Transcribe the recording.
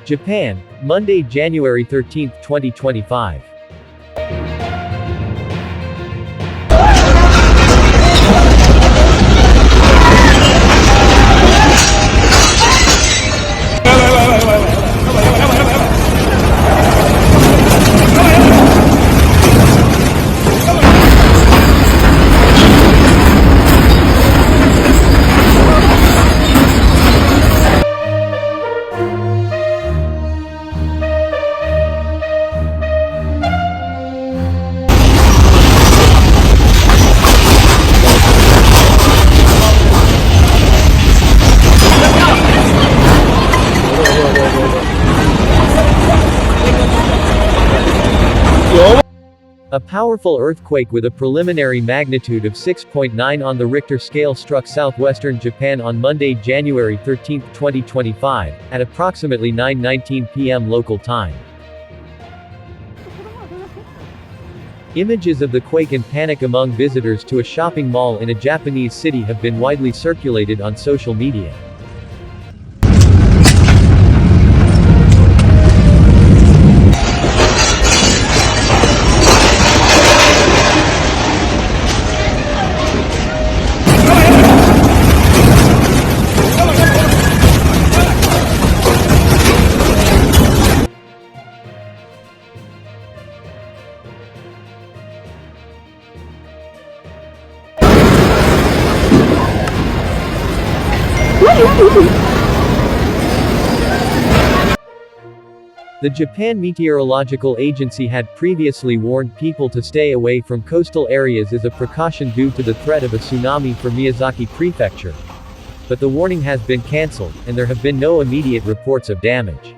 Japan, Monday, January 13, 2025. A powerful earthquake with a preliminary magnitude of 6.9 on the Richter scale struck southwestern Japan on Monday, January 13, 2025, at approximately 9:19 p.m. local time. Images of the quake and panic among visitors to a shopping mall in a Japanese city have been widely circulated on social media. The Japan Meteorological Agency had previously warned people to stay away from coastal areas as a precaution due to the threat of a tsunami for Miyazaki Prefecture. But the warning has been cancelled, and there have been no immediate reports of damage.